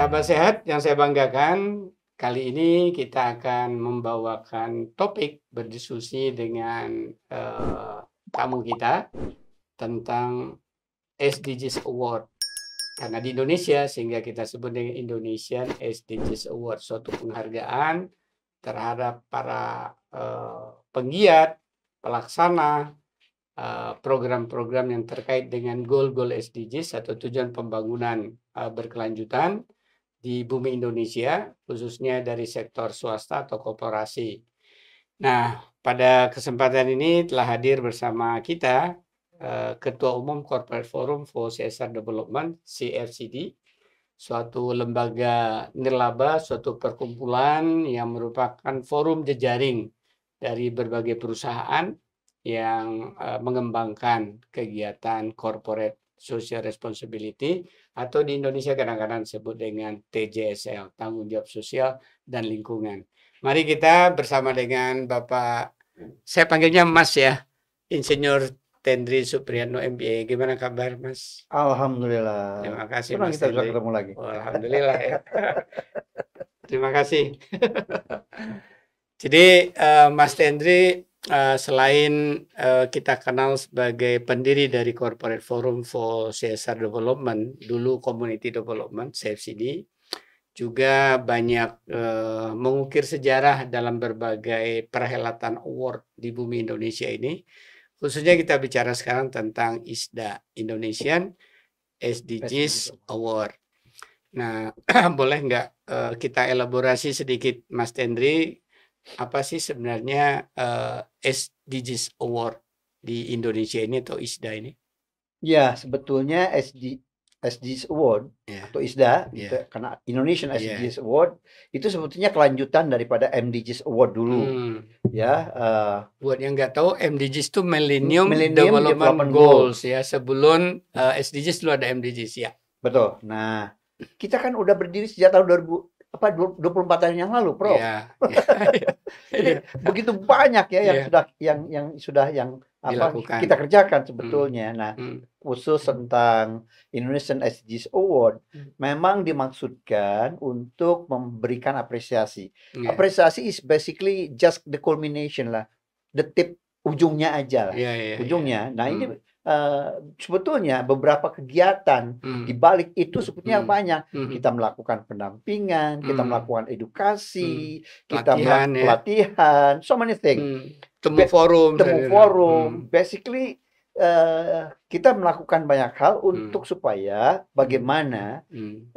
Kabar sehat yang saya banggakan, kali ini kita akan membawakan topik berdiskusi dengan tamu kita tentang SDGs Award. Karena di Indonesia, sehingga kita sebut dengan Indonesian SDGs Award, suatu penghargaan terhadap para penggiat, pelaksana program-program yang terkait dengan goal-goal SDGs atau tujuan pembangunan berkelanjutan di bumi Indonesia, khususnya dari sektor swasta atau korporasi. Nah, pada kesempatan ini telah hadir bersama kita Ketua Umum Corporate Forum for CSR Development, CFCD, suatu lembaga nirlaba, suatu perkumpulan yang merupakan forum jejaring dari berbagai perusahaan yang mengembangkan kegiatan corporate social responsibility, atau di Indonesia kadang-kadang disebut dengan TJSL, tanggung jawab sosial dan lingkungan. Mari kita bersama dengan Bapak, saya panggilnya Mas ya, Insinyur Tendri Supriyatno MBA. Gimana kabar Mas? Alhamdulillah. Terima kasih Senang Mas kita bisa Tendri. ketemu lagi. Oh, alhamdulillah ya. Terima kasih. Jadi Mas Tendri selain kita kenal sebagai pendiri dari Corporate Forum for CSR Development, dulu Community Development, CFCD, juga banyak mengukir sejarah dalam berbagai perhelatan award di bumi Indonesia ini. Khususnya kita bicara sekarang tentang ISDA, Indonesian SDGs Award. Nah, boleh nggak kita elaborasi sedikit, Mas Tendri, apa sih sebenarnya SDGs Award di Indonesia ini atau ISDA ini? Ya, sebetulnya SDGs Award atau ISDA, gitu, karena Indonesian SDGs Award itu sebetulnya kelanjutan daripada MDGs Award dulu. Ya, buat yang nggak tahu, MDGs itu Millennium Development Goals ya. Sebelum SDGs dulu ada MDGs ya. Betul. Nah, kita kan udah berdiri sejak tahun 24 tahun yang lalu, Prof. Jadi begitu banyak ya yang sudah dilakukan, kita kerjakan sebetulnya. Nah, khusus tentang Indonesian SDGs Award memang dimaksudkan untuk memberikan apresiasi. Apresiasi is basically just the culmination lah, the tip, ujungnya aja lah, ujungnya. Nah, ini sebetulnya beberapa kegiatan di balik itu sebetulnya banyak. Kita melakukan pendampingan, kita melakukan edukasi, kita melakukan pelatihan, so many things. Temu forum, basically kita melakukan banyak hal untuk supaya bagaimana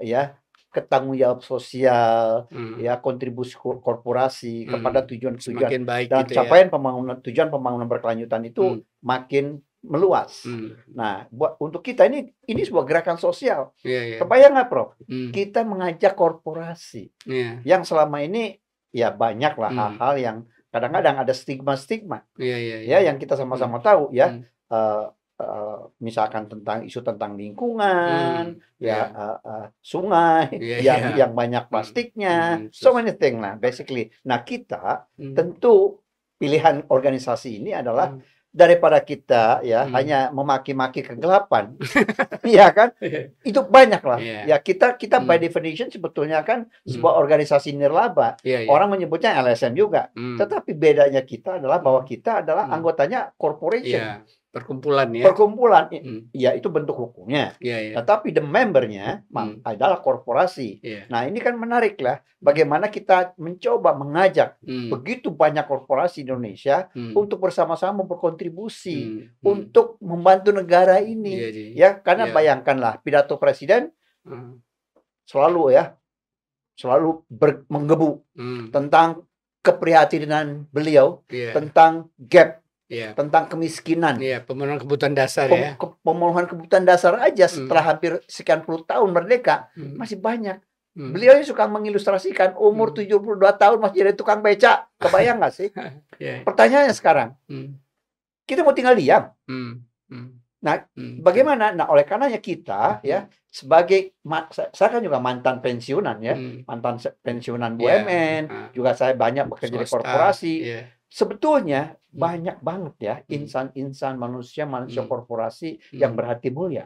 ya ketanggungjawab sosial, ya kontribusi korporasi kepada tujuan-tujuan dan gitu capaian tujuan pembangunan berkelanjutan itu makin meluas. Nah, untuk kita ini sebuah gerakan sosial. Kebayang nggak, Prof? Kita mengajak korporasi yang selama ini ya banyak lah hal-hal yang kadang-kadang ada stigma-stigma, ya yang kita sama-sama tahu ya. Misalkan tentang isu tentang lingkungan, sungai yang banyak plastiknya, so many things lah, basically. Nah, kita tentu pilihan organisasi ini adalah daripada kita ya hanya memaki-maki kegelapan, ya kan? Itu banyak lah. Ya kita by definition sebetulnya kan sebuah organisasi nirlaba. Orang menyebutnya LSM juga. Tetapi bedanya kita adalah bahwa kita adalah anggotanya corporation. Perkumpulan ya. Perkumpulan, ya itu bentuk hukumnya. Tetapi the membernya adalah korporasi. Nah, ini kan menarik lah. Bagaimana kita mencoba mengajak begitu banyak korporasi Indonesia untuk bersama-sama berkontribusi untuk membantu negara ini. Ya, karena bayangkanlah pidato presiden selalu menggebu tentang keprihatinan beliau tentang gap. Tentang kemiskinan, pemenuhan kebutuhan dasar pemenuhan kebutuhan dasar aja setelah hampir sekian puluh tahun merdeka masih banyak. Beliau suka mengilustrasikan umur 72 tahun masih jadi tukang beca. Kebayang nggak sih? Pertanyaannya sekarang, kita mau tinggal diam? Nah, bagaimana? Nah, oleh karenanya kita ya sebagai saya kan juga mantan pensiunan ya, mantan pensiunan BUMN, juga saya banyak bekerja di korporasi. Sebetulnya banyak banget ya insan-insan manusia korporasi yang berhati mulia,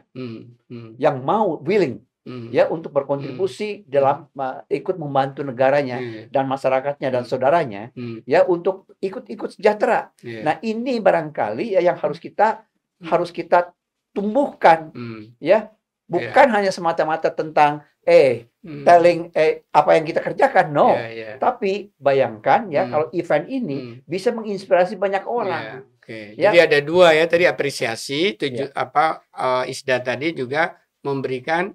yang mau willing ya untuk berkontribusi dalam ikut membantu negaranya dan masyarakatnya dan saudaranya, ya untuk ikut sejahtera. Nah, ini barangkali ya yang harus kita tumbuhkan, ya. Bukan hanya semata-mata tentang telling apa yang kita kerjakan, no. Tapi bayangkan ya kalau event ini bisa menginspirasi banyak orang. Ya. Jadi ada dua ya tadi, apresiasi, ISDA tadi juga memberikan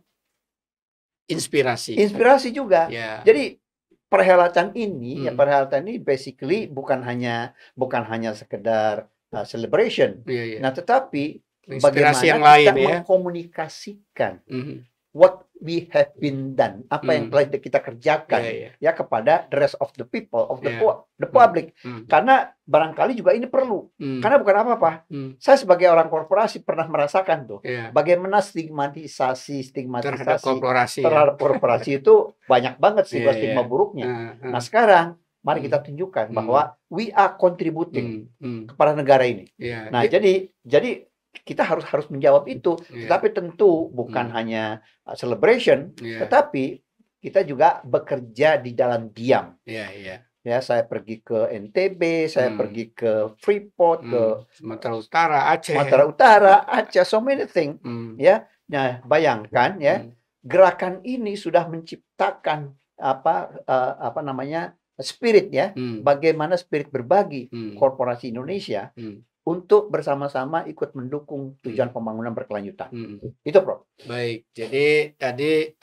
inspirasi. Inspirasi juga. Jadi perhelatan ini basically bukan hanya sekedar celebration. Nah, tetapi bagaimana yang lain, kita mengkomunikasikan what we have been done, apa yang telah kita kerjakan ya kepada the rest of the people, of the public. Karena barangkali juga ini perlu. Karena bukan apa-apa. Saya sebagai orang korporasi pernah merasakan tuh bagaimana stigmatisasi terhadap korporasi itu banyak banget stigma buruknya. Nah, sekarang mari kita tunjukkan bahwa we are contributing kepada negara ini. Nah, jadi kita harus menjawab itu, tetapi tentu bukan hanya celebration, tetapi kita juga bekerja di dalam diam. Ya, saya pergi ke NTB, saya pergi ke Freeport, ke Sumatera Utara, Aceh, so many things. Ya, nah bayangkan ya, gerakan ini sudah menciptakan spirit ya, bagaimana spirit berbagi korporasi Indonesia untuk bersama-sama ikut mendukung tujuan pembangunan berkelanjutan. Itu, Prof. Baik, jadi tadi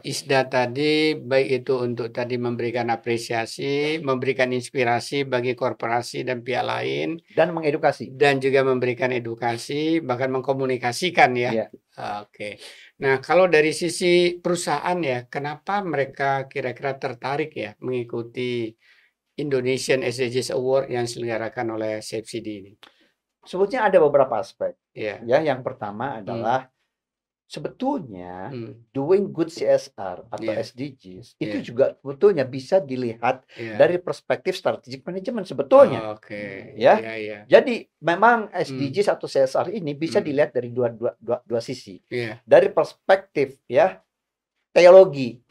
ISDA tadi baik itu untuk tadi memberikan apresiasi, memberikan inspirasi bagi korporasi dan pihak lain, dan mengedukasi, dan juga memberikan edukasi, bahkan mengkomunikasikan ya. Oke. Nah, kalau dari sisi perusahaan ya, kenapa mereka kira-kira tertarik ya mengikuti Indonesian SDGs Award yang diselenggarakan oleh SAFED ini? Sebetulnya ada beberapa aspek. Ya, yang pertama adalah sebetulnya doing good CSR atau SDGs itu juga sebetulnya bisa dilihat dari perspektif strategic management sebetulnya. Jadi memang SDGs atau CSR ini bisa dilihat dari dua sisi. Dari perspektif ya teologi,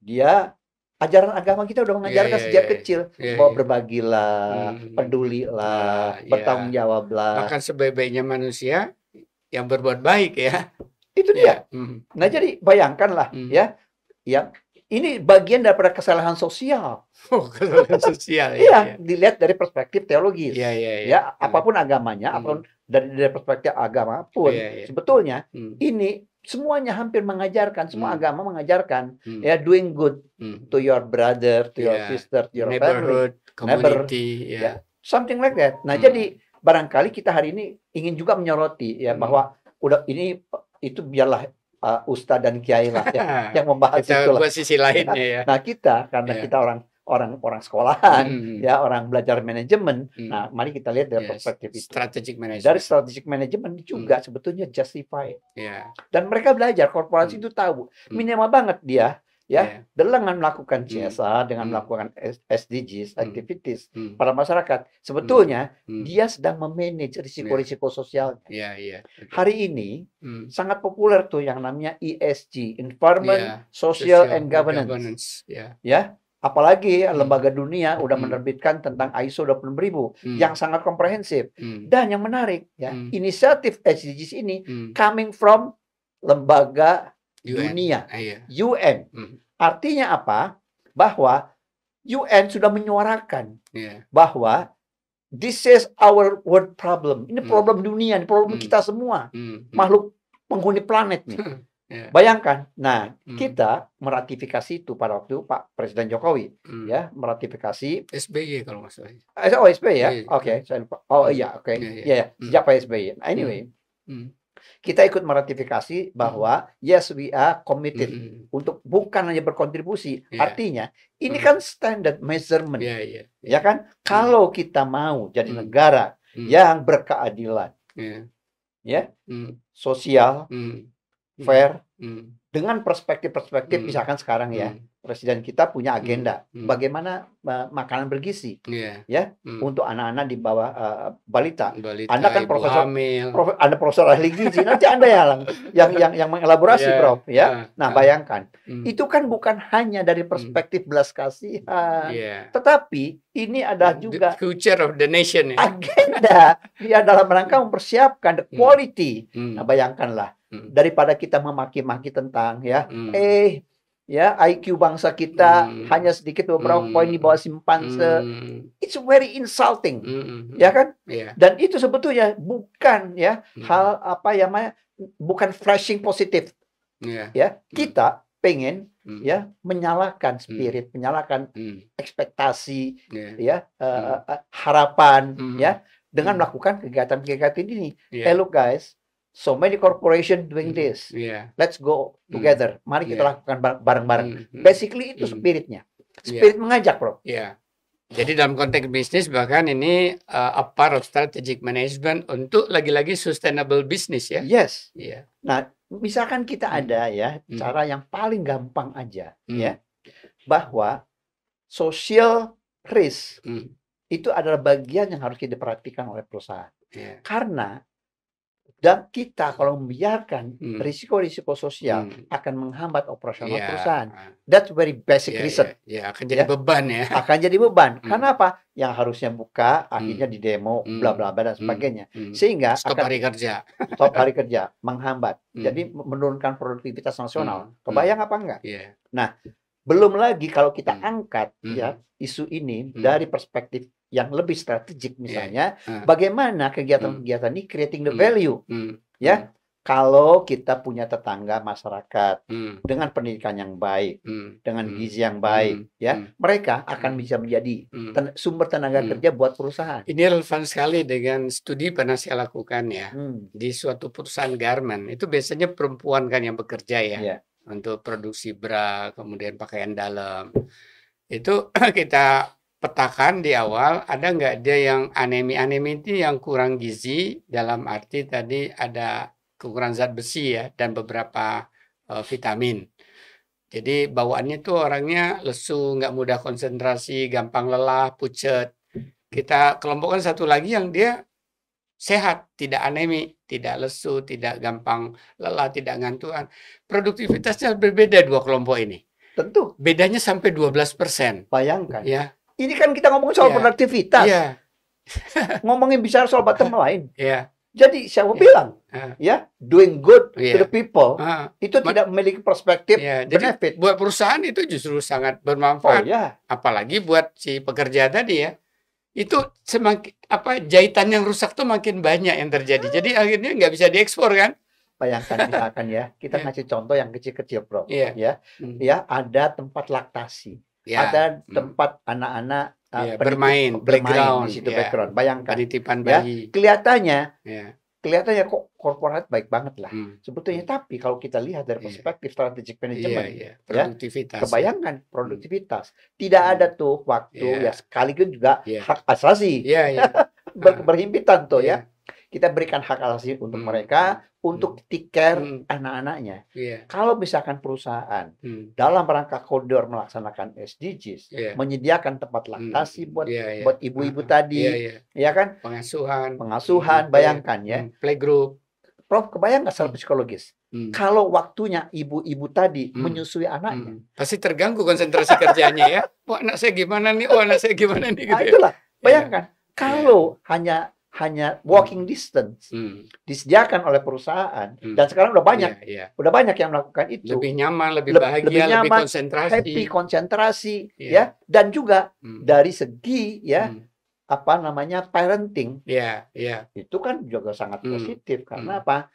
dia ajaran agama kita udah mengajarkan sejak kecil bahwa berbagilah, pedulilah, bertanggung jawablah. Bahkan sebaik-baiknya manusia yang berbuat baik ya. Itu dia. Nah, jadi bayangkanlah ya, ini bagian daripada kesalahan sosial. Kesalahan sosial. Dilihat dari perspektif teologis. Ya, apapun agamanya, apapun dari perspektif agama pun, sebetulnya ini semuanya hampir mengajarkan, semua agama mengajarkan ya doing good to your brother, to your sister, to your neighborhood, community, something like that. Nah, jadi barangkali kita hari ini ingin juga menyoroti ya bahwa udah ini itu biarlah ustadz dan kiai lah ya yang membahas kita itu lah. Buat sisi lainnya ya. Nah, kita karena kita orang sekolahan ya, orang belajar manajemen. Nah, mari kita lihat dari perspektif itu. Strategic management. Dari strategic management juga sebetulnya justify. Dan mereka belajar, korporasi itu tahu minimal banget dia dengan melakukan CSR, dengan melakukan SDGs, activities pada masyarakat. Sebetulnya dia sedang memanage risiko-risiko sosialnya. Hari ini sangat populer tuh yang namanya ESG, Environment, Social and Governance. Ya, apalagi lembaga dunia udah menerbitkan tentang ISO 26000 yang sangat komprehensif. Dan yang menarik ya, inisiatif SDGs ini coming from lembaga dunia, UN. Artinya apa? Bahwa UN sudah menyuarakan bahwa this is our world problem. Ini problem dunia, ini problem kita semua, makhluk penghuni planet nih. Bayangkan. Nah, kita meratifikasi itu pada waktu Pak Presiden Jokowi ya, meratifikasi SBY kalau nggak salah. Oh, SBY ya. Oke, saya lupa. Oh iya, oke. Iya, sejak Pak SBY. Anyway, kita ikut meratifikasi bahwa yes, we are committed untuk bukan hanya berkontribusi. Artinya ini kan standard measurement. Ya kan? Kalau kita mau jadi negara yang berkeadilan, ya, sosial, fair, dengan perspektif-perspektif misalkan sekarang ya, Presiden kita punya agenda bagaimana makanan bergizi ya untuk anak-anak di bawah balita. Anda kan profesor, Anda profesor ahli gizi, nanti Anda yang mengelaborasi Prof ya. Nah, bayangkan itu kan bukan hanya dari perspektif belas kasihan, tetapi ini adalah juga the future of the nation agenda dia dalam rangka mempersiapkan the quality. Nah, bayangkanlah daripada kita memaki-maki tentang IQ bangsa kita hanya sedikit beberapa poin di bawah simpanse. It's very insulting. Ya kan? Dan itu sebetulnya bukan hal bukan flashing positif. Ya, kita pengen menyalakan spirit, menyalakan ekspektasi, harapan dengan melakukan kegiatan-kegiatan ini. Hey, look guys, so many corporation doing this. Let's go together. Mari kita lakukan bareng-bareng. Basically itu spiritnya. Spirit mengajak, Bro. Jadi dalam konteks bisnis bahkan ini a part of strategic management untuk lagi-lagi sustainable business ya. Yes. Nah, misalkan kita ada cara yang paling gampang aja bahwa social risk itu adalah bagian yang harus diperhatikan oleh perusahaan. Karena dan kita kalau membiarkan risiko-risiko sosial akan menghambat operasional perusahaan. That's very basic reason. Akan jadi beban ya. Akan jadi beban. Karena apa? Yang harusnya buka akhirnya di demo, bla bla bla dan sebagainya. Sehingga stop hari kerja. Stop hari kerja, menghambat. Jadi menurunkan produktivitas nasional. Kebayang apa enggak? Nah, belum lagi kalau kita angkat isu ini dari perspektif yang lebih strategik misalnya, bagaimana kegiatan-kegiatan ini creating the value, kalau kita punya tetangga masyarakat dengan pendidikan yang baik, dengan gizi yang baik, mereka akan bisa menjadi sumber tenaga kerja buat perusahaan. Ini relevan sekali dengan studi pernah saya lakukan di suatu perusahaan garment itu biasanya perempuan kan yang bekerja untuk produksi bra, kemudian pakaian dalam. Itu kita petakan di awal, ada nggak dia yang anemi itu yang kurang gizi, dalam arti tadi ada kekurangan zat besi dan beberapa vitamin. Jadi bawaannya tuh orangnya lesu, nggak mudah konsentrasi, gampang lelah, pucet. Kita kelompokkan satu lagi yang dia sehat, tidak anemi, tidak lesu, tidak gampang lelah, tidak ngantuan. Produktivitasnya berbeda dua kelompok ini. Tentu. Bedanya sampai 12%. Bayangkan. Ini kan kita ngomongin soal produktivitas. Ngomongin bicara soal bottom line. Jadi siapa bilang doing good to the people itu tidak memiliki perspektif benefit. Jadi buat perusahaan itu justru sangat bermanfaat. Apalagi buat si pekerja tadi itu semakin jahitan yang rusak tuh makin banyak yang terjadi. Jadi akhirnya nggak bisa diekspor kan. Bayangkan misalkan kita ngasih contoh yang kecil-kecil, Bro. Ada tempat laktasi. Ada tempat anak-anak bermain playground di situ background. Bayangkan penitipan bayi. Kelihatannya kok korporat baik banget lah sebetulnya, tapi kalau kita lihat dari perspektif strategic management produktivitas, kebayangkan produktivitas tidak ada tuh waktu sekaligus juga hak asasi berhimpitan tuh kita berikan hak asasi untuk mereka untuk take care anak-anaknya. Kalau misalkan perusahaan dalam rangka koridor melaksanakan SDGs menyediakan tempat laktasi buat ibu-ibu tadi, kan? Pengasuhan, bayangkan playgroup. Prof, kebayang nggak secara psikologis? Kalau waktunya ibu-ibu tadi menyusui anaknya, pasti terganggu konsentrasi kerjanya Oh, anak saya gimana nih? Oh, anak saya gimana nih? Gitu itulah. Bayangkan kalau hanya walking distance disediakan oleh perusahaan dan sekarang udah banyak yang melakukan itu, lebih nyaman, lebih bahagia, lebih konsentrasi, happy, konsentrasi dan juga dari segi parenting itu kan juga sangat positif. Karena apa?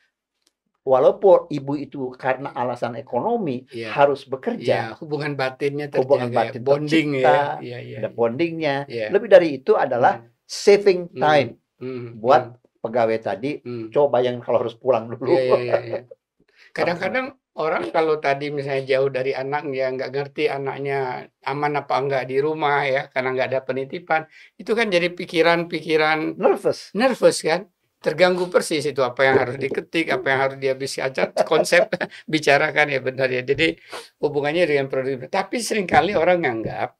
Walaupun ibu itu karena alasan ekonomi harus bekerja, hubungan batinnya terjaga, bonding ada bondingnya. Lebih dari itu adalah saving time buat pegawai tadi. Coba yang kalau harus pulang dulu. Kadang-kadang orang kalau tadi misalnya jauh dari anaknya, nggak ngerti anaknya aman apa enggak di rumah karena nggak ada penitipan, itu kan jadi pikiran-pikiran nervous kan. terganggu persis itu apa yang harus diketik, apa yang harus dia bisa konsep bicarakan ya benar ya. Jadi hubungannya dengan produktivitas. Tapi seringkali orang nganggap,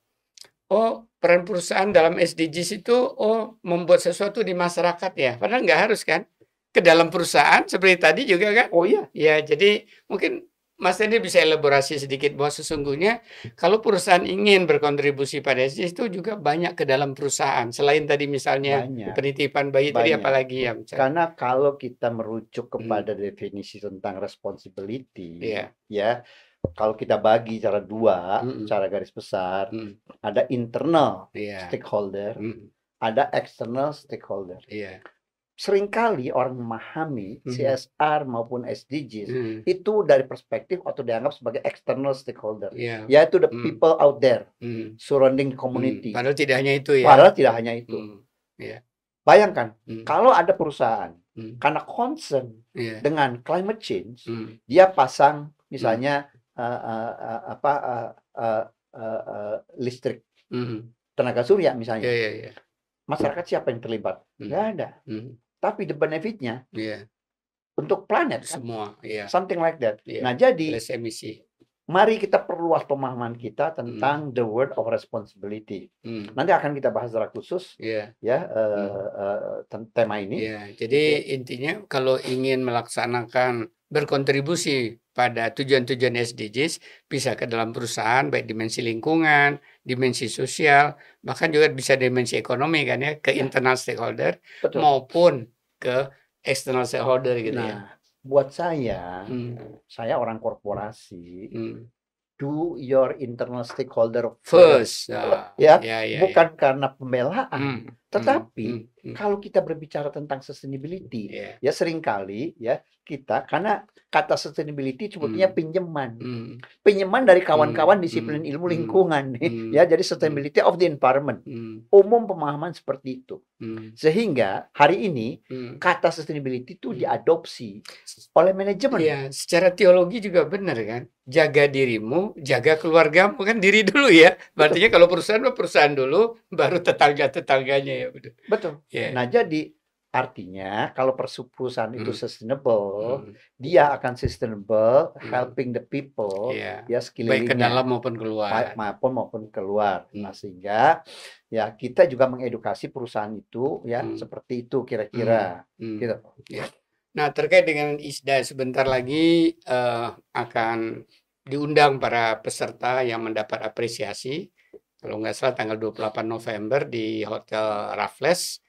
oh peran perusahaan dalam SDGs itu membuat sesuatu di masyarakat ya. Padahal nggak harus kan. Ke dalam perusahaan seperti tadi juga kan. Oh iya. Ya jadi mungkin Mas Hendy bisa elaborasi sedikit bahwa sesungguhnya kalau perusahaan ingin berkontribusi pada SDGs itu juga banyak ke dalam perusahaan. Selain tadi misalnya penitipan bayi tadi apalagi ya. Karena kalau kita merujuk kepada definisi tentang responsibility, ya kalau kita bagi cara dua, cara garis besar, ada internal stakeholder, ada external stakeholder. Seringkali orang memahami CSR maupun SDGs itu dari perspektif atau dianggap sebagai external stakeholder, yaitu the people out there surrounding community. Padahal tidak hanya itu ya. Padahal tidak hanya itu. Bayangkan kalau ada perusahaan karena concern dengan climate change, dia pasang misalnya listrik, tenaga surya misalnya. Masyarakat siapa yang terlibat? Nggak ada. Tapi the benefitnya untuk planet kan? Semua, something like that. Nah jadi emisi. Mari kita perluas pemahaman kita tentang the word of responsibility. Nanti akan kita bahas secara khusus tema ini. Jadi intinya kalau ingin melaksanakan berkontribusi pada tujuan-tujuan SDGs bisa ke dalam perusahaan baik dimensi lingkungan, dimensi sosial, bahkan juga bisa dimensi ekonomi kan ya ke internal stakeholder maupun ke external stakeholder gitu ya. Buat saya orang korporasi, do your internal stakeholder first. Bukan karena pembelaan, tetapi kalau kita berbicara tentang sustainability, ya seringkali ya kita karena kata sustainability sebetulnya pinjaman dari kawan-kawan disiplin ilmu lingkungan ya, jadi sustainability of the environment, umum pemahaman seperti itu, sehingga hari ini kata sustainability itu diadopsi oleh manajemen. Secara teologi juga benar kan, jaga dirimu, jaga keluargamu kan, diri dulu ya. Artinya kalau perusahaan dulu, baru tetangganya ya. Betul. Nah jadi artinya kalau perusahaan itu sustainable, dia akan sustainable helping the people ya sekelilingnya, baik ke dalam maupun keluar. Nah sehingga ya kita juga mengedukasi perusahaan itu ya seperti itu kira-kira gitu. Nah terkait dengan ISDA sebentar lagi akan diundang para peserta yang mendapat apresiasi, kalau nggak salah tanggal 28 November di Hotel Raffles.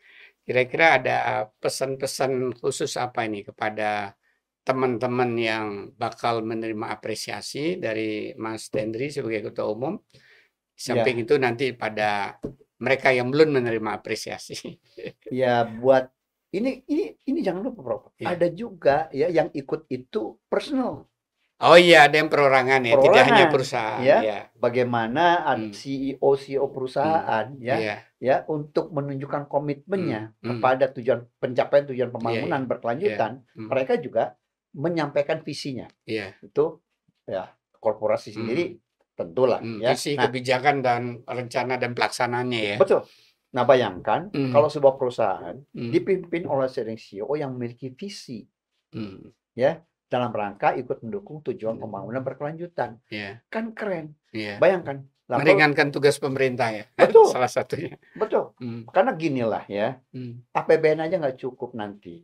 Kira-kira ada pesan-pesan khusus apa ini kepada teman-teman yang bakal menerima apresiasi dari Mas Tendri sebagai Ketua Umum? Samping itu nanti pada mereka yang belum menerima apresiasi. Ya buat ini jangan lupa Prof. Ada juga ya yang ikut itu personal. Oh iya, ada yang perorangan ya, tidak hanya perusahaan. Bagaimana CEO perusahaan ya untuk menunjukkan komitmennya kepada pencapaian tujuan pembangunan berkelanjutan, mereka juga menyampaikan visinya. Itu ya korporasi sendiri tentulah visi, kebijakan dan rencana dan pelaksanaannya ya. Betul. Nah bayangkan kalau sebuah perusahaan dipimpin oleh seorang CEO yang memiliki visi, ya dalam rangka ikut mendukung tujuan pembangunan berkelanjutan, kan keren. Bayangkan. Meringankan tugas pemerintah ya. Betul. Salah satunya. Betul. Karena ginilah ya, APBN aja nggak cukup nanti,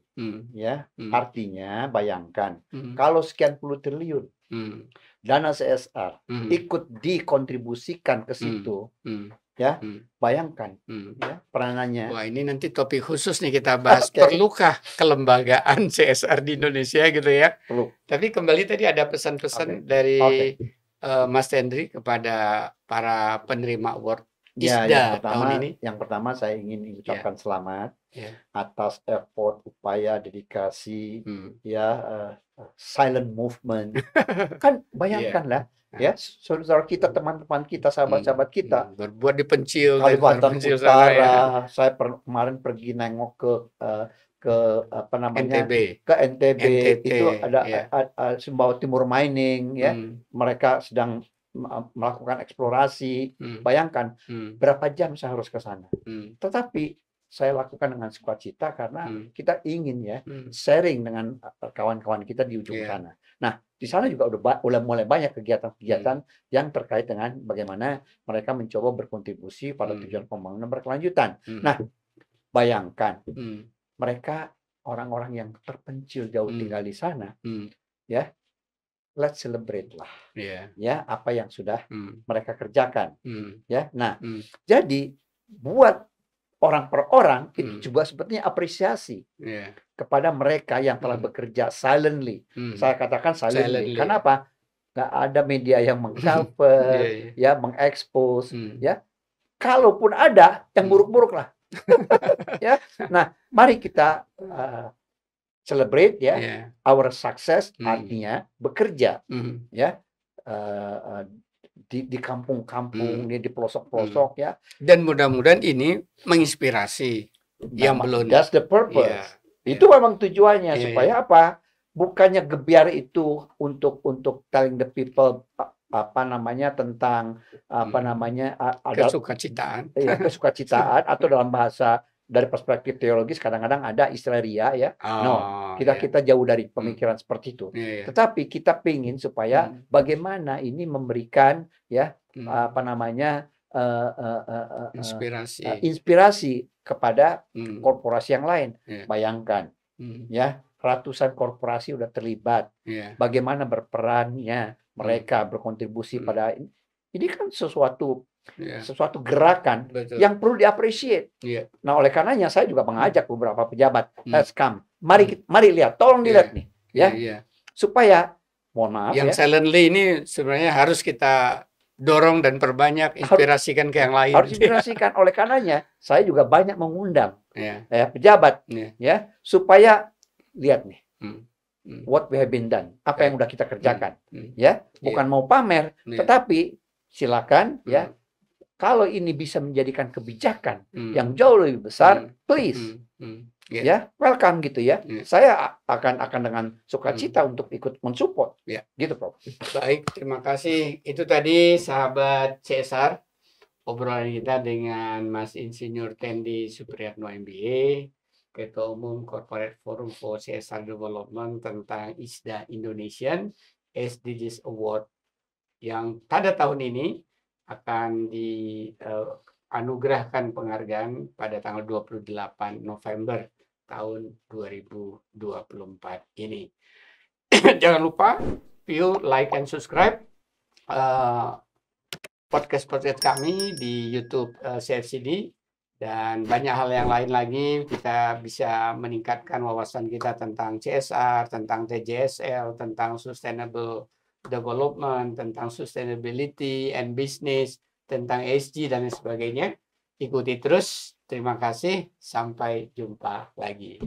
ya. Artinya bayangkan kalau sekian puluh triliun dana CSR ikut dikontribusikan ke situ, ya bayangkan ya peranannya. Wah ini nanti topik khusus nih kita bahas. Perlukah kelembagaan CSR di Indonesia gitu ya? Perlu. Tapi kembali tadi ada pesan-pesan dari Mas Tendri kepada para penerima award ISDA tahun ini. Yang pertama saya ingin mengucapkan selamat atas effort, upaya, dedikasi, silent movement. Kan bayangkanlah. Ya, saudara kita, teman-teman kita, sahabat-sahabat kita berbuat di Pencil, Kalimantan Utara. Saya kemarin pergi nengok ke apa namanya ke NTB. Itu ada Sumbawa Timur Mining ya. Mereka sedang melakukan eksplorasi. Bayangkan berapa jam saya harus ke sana. Tetapi saya lakukan dengan sukacita karena kita ingin ya sharing dengan kawan-kawan kita di ujung sana. Nah, di sana juga udah mulai banyak kegiatan-kegiatan yang terkait dengan bagaimana mereka mencoba berkontribusi pada tujuan pembangunan berkelanjutan. Nah, bayangkan mereka orang-orang yang terpencil jauh tinggal di sana, ya, let's celebrate lah, ya apa yang sudah mereka kerjakan, ya. Nah, jadi buat orang per orang itu juga sepertinya apresiasi kepada mereka yang telah bekerja silently. Saya katakan silently. Kenapa? Nggak ada media yang meng-cover, ya, mengekspos, ya. Kalaupun ada, yang buruk-buruk lah. Ya. Nah, mari kita celebrate ya our success, artinya bekerja, ya. Di kampung-kampung, di pelosok-pelosok, ya. Dan mudah-mudahan ini menginspirasi yang belum. That's the purpose. Itu memang tujuannya supaya apa? Bukannya gebiar itu untuk telling the people apa namanya tentang apa namanya kesukacitaan. Ya, kesukacitaan atau dalam bahasa dari perspektif teologis kadang-kadang ada istilah ria ya. Kita jauh dari pemikiran seperti itu. Tetapi kita pingin supaya bagaimana ini memberikan ya apa namanya inspirasi kepada korporasi yang lain. Bayangkan ya, ratusan korporasi udah terlibat. Bagaimana berperannya mereka berkontribusi pada ini kan sesuatu gerakan yang perlu diapresiasi. Nah, oleh karenanya saya juga mengajak beberapa pejabat, let's come. Mari lihat, tolong dilihat nih, ya. Supaya mohon maaf yang silently ini sebenarnya harus kita dorong dan perbanyak, inspirasikan ke yang lain. Harus inspirasikan. Oleh karenanya saya juga banyak mengundang pejabat ya, supaya lihat nih. What we have been done, apa yang udah kita kerjakan, ya, bukan mau pamer, tetapi silakan ya. Kalau ini bisa menjadikan kebijakan yang jauh lebih besar, please, ya, welcome gitu ya. Saya akan dengan sukacita untuk ikut mensupport, gitu, Prof. Baik, terima kasih. Itu tadi sahabat CSR, obrolan kita dengan Mas Insinyur Tendi Supriyatno MBA, Ketua Umum Corporate Forum for CSR Development tentang ISDA Indonesian SDGs Award yang pada tahun ini akan dianugerahkan penghargaan pada tanggal 28 November tahun 2024 ini. Jangan lupa view, like, and subscribe podcast-podcast kami di YouTube CFCD, dan banyak hal yang lain lagi. Kita bisa meningkatkan wawasan kita tentang CSR, tentang TJSL, tentang Sustainable Development, tentang Sustainability and Business, tentang ESG dan sebagainya. Ikuti terus. Terima kasih. Sampai jumpa lagi.